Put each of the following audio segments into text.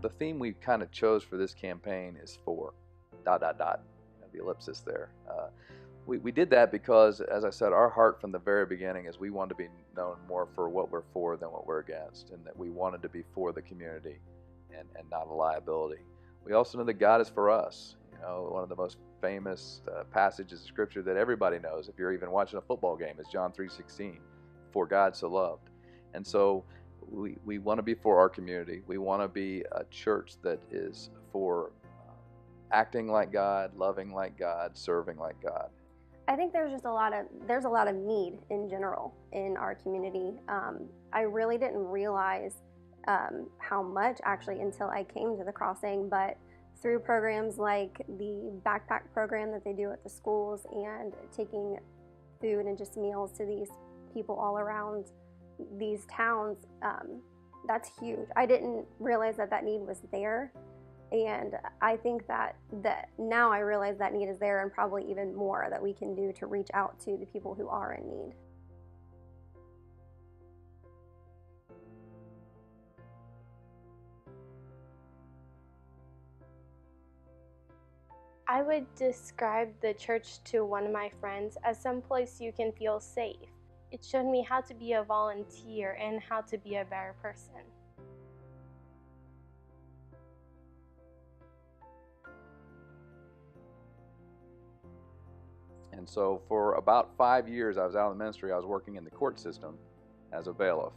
The theme we kind of chose for this campaign is for ... the ellipsis there. We did that because, as I said, our heart from the very beginning is we wanted to be known more for what we're for than what we're against, and that we wanted to be for the community and not a liability. We also know that God is for us. One of the most famous passages of Scripture that everybody knows, if you're even watching a football game, is John 3:16, for God so loved. And so we want to be for our community. We want to be a church that is for acting like God, loving like God, serving like God. I think there's a lot of need in general in our community. I really didn't realize how much actually until I came to the Crossing, but through programs like the backpack program that they do at the schools and taking food and just meals to these people all around these towns, that's huge. I didn't realize that need was there. And I think that now I realize that need is there, and probably even more that we can do to reach out to the people who are in need. I would describe the church to one of my friends as some place you can feel safe. It showed me how to be a volunteer and how to be a better person. And so for about 5 years I was out of the ministry. I was working in the court system as a bailiff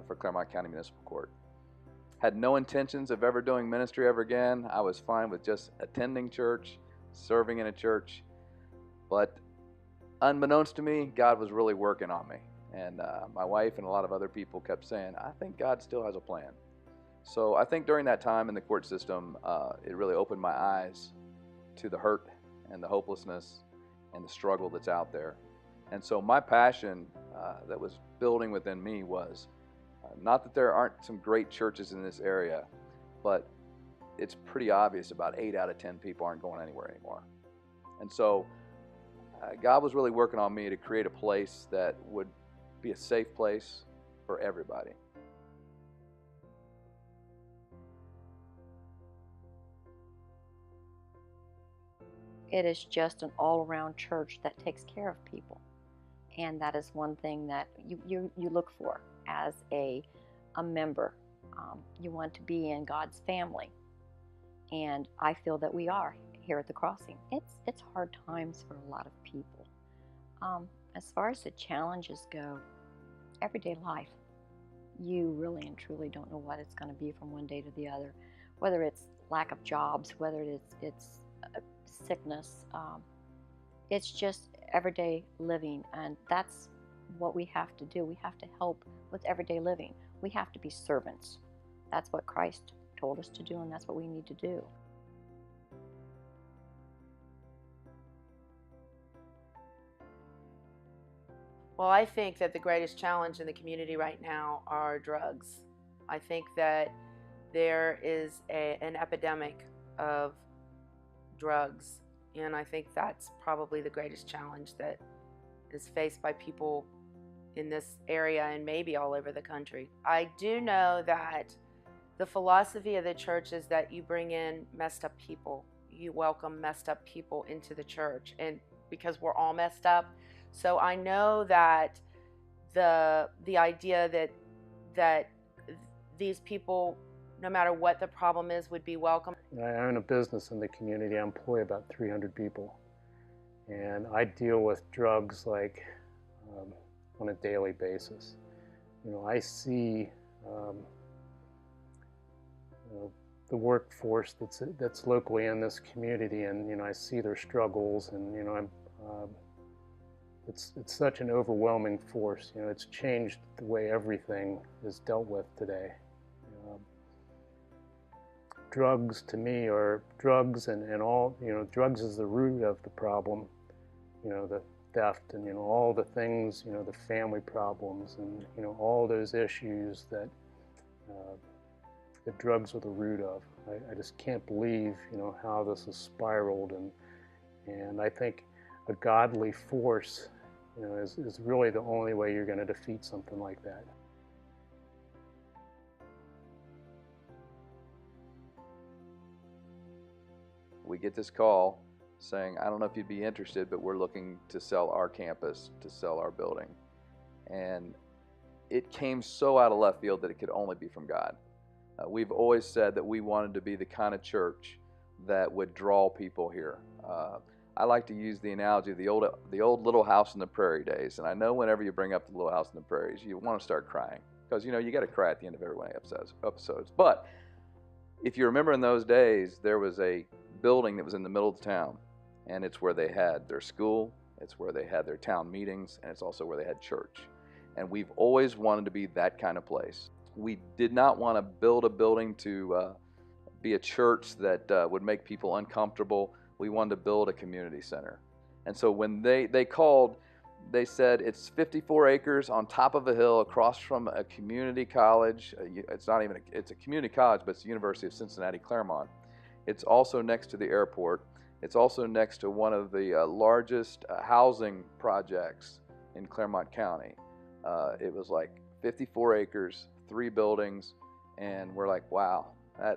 for Clermont County Municipal Court. Had no intentions of ever doing ministry ever again. I was fine with just attending church, serving in a church. But unbeknownst to me, God was really working on me. And my wife and a lot of other people kept saying, I think God still has a plan. So I think during that time in the court system, it really opened my eyes to the hurt and the hopelessness and the struggle that's out there. And so my passion that was building within me was not that there aren't some great churches in this area, but it's pretty obvious about 8 out of 10 people aren't going anywhere anymore. And so God was really working on me to create a place that would be a safe place for everybody. It is just an all-around church that takes care of people. And that is one thing that you look for as a member. You want to be in God's family. And I feel that we are here at the Crossing. It's hard times for a lot of people. As far as the challenges go, everyday life, you really and truly don't know what it's going to be from one day to the other. Whether it's lack of jobs, whether it's sickness, it's just everyday living, and that's what we have to do. We have to help with everyday living. We have to be servants. That's what Christ told us to do, and that's what we need to do. Well, I think that the greatest challenge in the community right now are drugs. I think that there is an epidemic of drugs, and I think that's probably the greatest challenge that is faced by people in this area and maybe all over the country. I do know that the philosophy of the church is that you bring in messed up people. You welcome messed up people into the church, and because we're all messed up. So I know that the idea that these people, no matter what the problem is, would be welcome. I own a business in the community. I employ about 300 people. And I deal with drugs like on a daily basis. I see the workforce that's locally in this community, and I see their struggles, and it's such an overwhelming force. It's changed the way everything is dealt with today. Drugs to me are drugs, and all, drugs is the root of the problem. The theft and all the things, the family problems, and all those issues that the drugs are the root of. I just can't believe how this has spiraled, and I think a godly force is really the only way you're going to defeat something like that. we get this call saying, I don't know if you'd be interested, but we're looking to sell our campus, to sell our building. And it came so out of left field that it could only be from God. We've always said that we wanted to be the kind of church that would draw people here. I like to use the analogy of the old Little House on the Prairie days. And I know whenever you bring up the Little House on the Prairies, you want to start crying. Because, you know, you got to cry at the end of every one of the episodes. But if you remember in those days, there was a building that was in the middle of the town. And it's where they had their school, it's where they had their town meetings, and it's also where they had church. And we've always wanted to be that kind of place. We did not want to build a building to be a church that would make people uncomfortable. We wanted to build a community center. And so when they called, they said it's 54 acres on top of a hill across from a community college. It's a community college, but it's the University of Cincinnati, Clermont. It's also next to the airport. It's also next to one of the largest housing projects in Clermont County. It was like 54 acres, 3 buildings, and we're like, wow,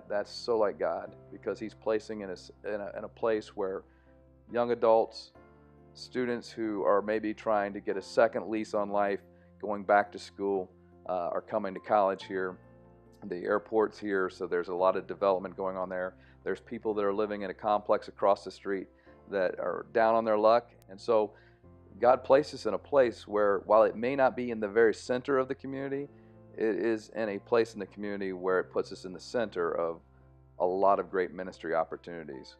that's so like God, because He's placing in a place where young adults, students who are maybe trying to get a second lease on life, going back to school, are coming to college here. The airport's here, so there's a lot of development going on there. There's people that are living in a complex across the street that are down on their luck. And so God placed us in a place where, while it may not be in the very center of the community, it is in a place in the community where it puts us in the center of a lot of great ministry opportunities.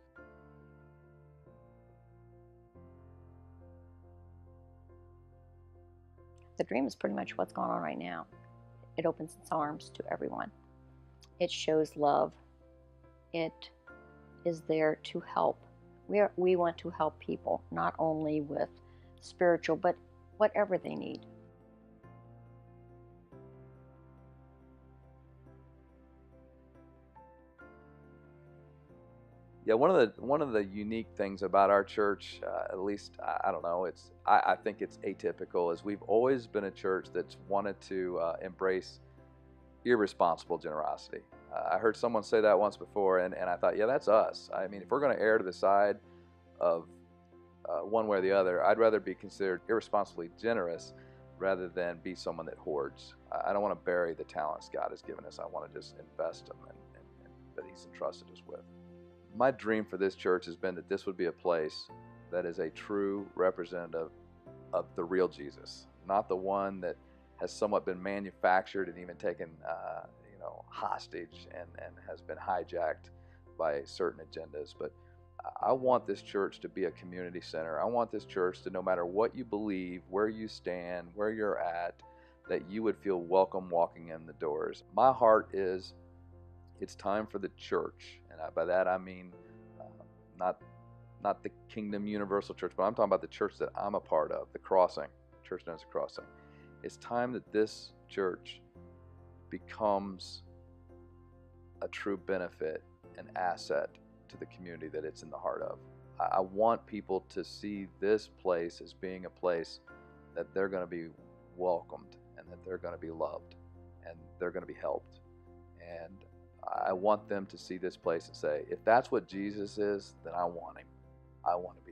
The dream is pretty much what's going on right now. It opens its arms to everyone. It shows love. It is there to help. We want to help people, not only with spiritual, but whatever they need. Yeah, one of the unique things about our church, at least I don't know, I think it's atypical, is we've always been a church that's wanted to embrace irresponsible generosity. I heard someone say that once before, and I thought, yeah, that's us. I mean, if we're going to err to the side of one way or the other, I'd rather be considered irresponsibly generous rather than be someone that hoards. I don't want to bury the talents God has given us. I want to just invest them and that He's entrusted us with. My dream for this church has been that this would be a place that is a true representative of the real Jesus, not the one that has somewhat been manufactured and even taken hostage and has been hijacked by certain agendas. But I want this church to be a community center. I want this church to, no matter what you believe, where you stand, where you're at, that you would feel welcome walking in the doors. My heart is, it's time for the church, and by that I mean not the Kingdom Universal Church, but I'm talking about the church that I'm a part of, the Crossing, church known as the Crossing. It's time that this church becomes a true benefit and asset to the community that it's in the heart of. I want people to see this place as being a place that they're going to be welcomed and that they're going to be loved and they're going to be helped. And I want them to see this place and say, if that's what Jesus is, then I want Him. I want to be